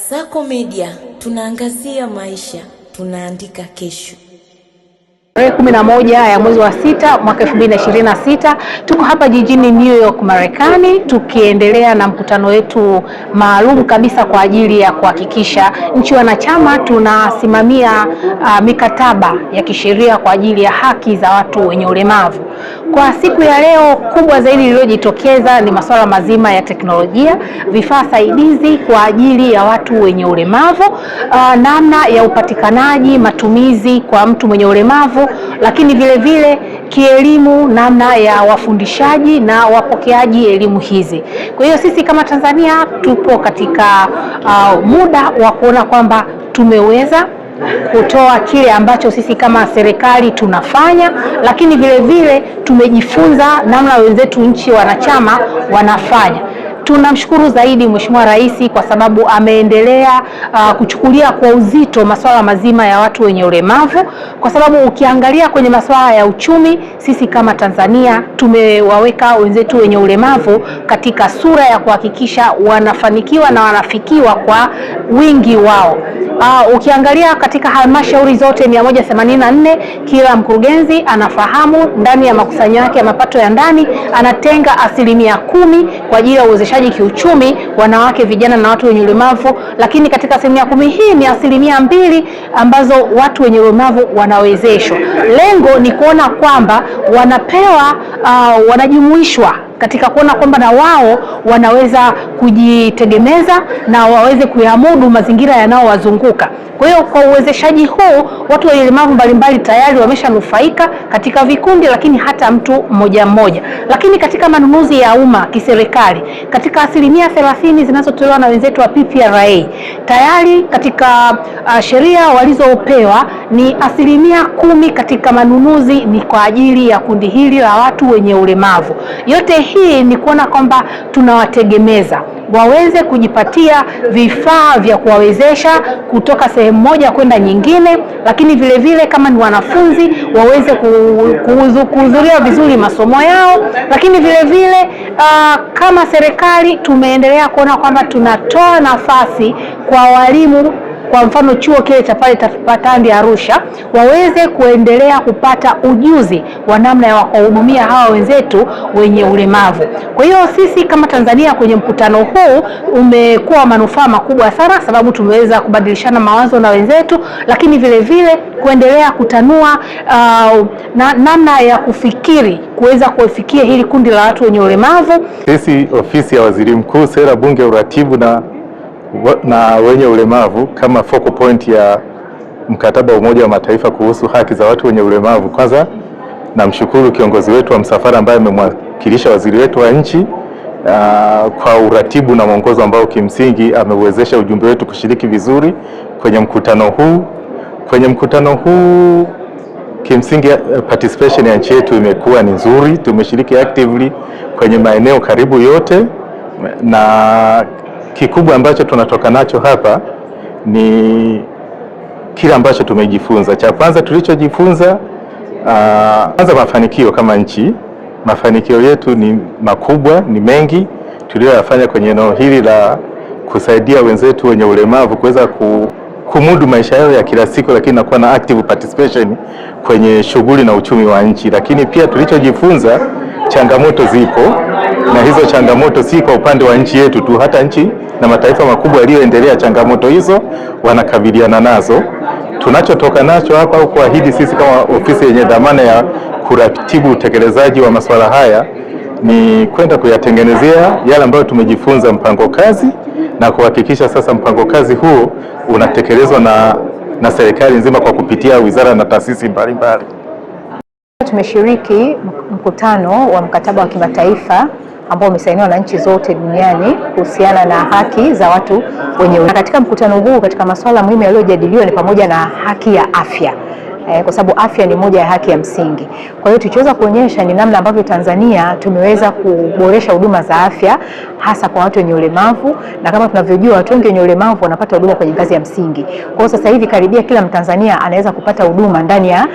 Sako Media, tunaangazia maisha, tunaandika kesho. Tarehe 11 ya mwezi wa 6 mwaka 2026 tuko hapa jijini New York, Marekani, tukiendelea na mkutano wetu maalum kabisa kwa ajili ya kuhakikisha nchi wanachama tunasimamia mikataba ya kisheria kwa ajili ya haki za watu wenye ulemavu. Kwa siku ya leo, kubwa zaidi lililojitokeza ni masuala mazima ya teknolojia, vifaa saidizi kwa ajili ya watu wenye ulemavu, namna ya upatikanaji, matumizi kwa mtu mwenye ulemavu, lakini vile vile kielimu, namna ya wafundishaji na wapokeaji elimu hizi. Kwa hiyo sisi kama Tanzania tupo katika muda wa kuona kwamba tumeweza kutoa kile ambacho sisi kama serikali tunafanya, lakini vile vile tumejifunza namna wenzetu nchi wanachama wanafanya. Tunamshukuru zaidi Mheshimiwa Rais kwa sababu ameendelea kuchukulia kwa uzito masuala mazima ya watu wenye ulemavu, kwa sababu ukiangalia kwenye masuala ya uchumi, sisi kama Tanzania tumewaweka wenzetu wenye ulemavu katika sura ya kuhakikisha wanafanikiwa na wanafikiwa kwa wingi wao. Ukiangalia katika halmashauri zote 184, kila mkurugenzi anafahamu ndani ya makusanyo yake ya mapato ya ndani anatenga 10% kwa ajili ya uwezeshaji kiuchumi wanawake, vijana na watu wenye ulemavu, lakini katika 10% hii ni 2% ambazo watu wenye ulemavu wanawezeshwa. Lengo ni kuona kwamba wanapewa wanajumuishwa katika kuona kwamba na wao wanaweza kujitegemeza na waweze kuyamudu mazingira yanayowazunguka. Kwa hiyo kwa uwezeshaji huu watu wenye ulemavu mbalimbali tayari wameshanufaika katika vikundi, lakini hata mtu mmoja mmoja. Lakini katika manunuzi ya umma kiserikali, katika 30% zinazotolewa na wenzetu wa PPRA, tayari katika sheria walizopewa ni 10% katika manunuzi ni kwa ajili ya kundi hili la watu wenye ulemavu. Yote hii ni kuona kwamba tunawategemeza waweze kujipatia vifaa vya kuwawezesha kutoka sehemu moja kwenda nyingine, lakini vile vile kama ni wanafunzi waweze kuhudhuria vizuri masomo yao, lakini vile vile kama serikali tumeendelea kuona kwamba tunatoa nafasi kwa walimu. Kwa mfano chuo kile cha pale Patandi Arusha waweze kuendelea kupata ujuzi wa namna ya kuhudumia hawa wenzetu wenye ulemavu. Kwa hiyo sisi kama Tanzania kwenye mkutano huu umekuwa manufaa makubwa sana, sababu tumeweza kubadilishana mawazo na wenzetu, lakini vile vile kuendelea kutanua namna ya kufikiri kuweza kufikia hili kundi la watu wenye ulemavu. Sisi ofisi ya Waziri Mkuu, Sera, Bunge, Uratibu na wenye ulemavu kama focal point ya mkataba wa Umoja wa Mataifa kuhusu haki za watu wenye ulemavu, kwanza namshukuru kiongozi wetu wa msafara ambaye amemwakilisha waziri wetu wa nchi kwa uratibu na mwongozo ambao kimsingi amewezesha ujumbe wetu kushiriki vizuri kwenye mkutano huu. Kwenye mkutano huu kimsingi participation ya nchi yetu imekuwa ni nzuri, tumeshiriki actively kwenye maeneo karibu yote, na kikubwa ambacho tunatoka nacho hapa ni kile ambacho tumejifunza. Cha kwanza tulichojifunza, kwanza mafanikio kama nchi. Mafanikio yetu ni makubwa, ni mengi tuliyoyafanya kwenye eneo hili la kusaidia wenzetu wenye ulemavu kuweza kumudu maisha yao ya kila siku, lakini na kuwa na active participation kwenye shughuli na uchumi wa nchi. Lakini pia tulichojifunza, changamoto zipo, na hizo changamoto si kwa upande wa nchi yetu tu, hata nchi na mataifa makubwa yaliyoendelea changamoto hizo wanakabiliana nazo. Tunachotoka nacho hapa au kuahidi sisi kama ofisi yenye dhamana ya kuratibu utekelezaji wa masuala haya ni kwenda kuyatengenezea yale ambayo tumejifunza mpango kazi, na kuhakikisha sasa mpango kazi huo unatekelezwa na serikali nzima kwa kupitia wizara na taasisi mbalimbali. Tumeshiriki mkutano wa mkataba wa kimataifa ambao umesainiwa na nchi zote duniani kuhusiana na haki za watu wenye ulemavu. Katika mkutano huu, katika masuala muhimu yaliyojadiliwa ni pamoja na haki ya afya, kwa sababu afya ni moja ya haki ya msingi. Kwa hiyo tulichoweza kuonyesha ni namna ambavyo Tanzania tumeweza kuboresha huduma za afya hasa kwa watu wenye ulemavu, na kama tunavyojua watu wengi wenye ulemavu wanapata huduma kwenye ngazi ya msingi. Kwa hiyo sasa hivi karibia kila Mtanzania anaweza kupata huduma ndani ya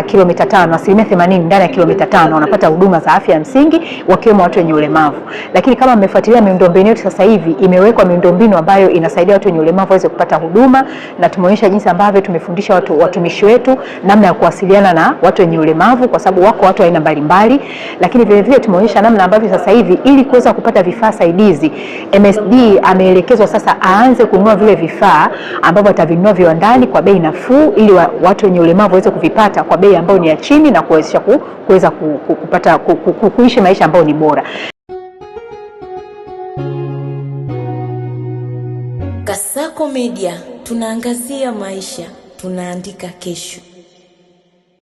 kilomita 5, 80% ndani ya kilomita 5 wanapata huduma za afya ya msingi wakiwemo watu wenye ulemavu. Lakini kama mmefuatilia miundombinu yetu sasa hivi imewekwa miundombinu ambayo inasaidia watu wenye ulemavu waweze kupata huduma, na tumeonyesha jinsi ambavyo tumefundisha watumishi wetu namna ya kuwasiliana na watu wenye ulemavu, kwa sababu wako watu aina mbalimbali. Lakini vile vile tumeonyesha namna ambavyo sasa hivi ili kuweza kupata vifaa saidizi, MSD ameelekezwa sasa aanze kununua vile vifaa ambavyo atavinunua viwandani kwa bei nafuu, ili watu wenye ulemavu waweze kuvipata kwa bei ambayo ni ya chini na kuwezesha kuweza kupata kuishi maisha ambayo ni bora. Kasako Media, tunaangazia maisha, tunaandika kesho.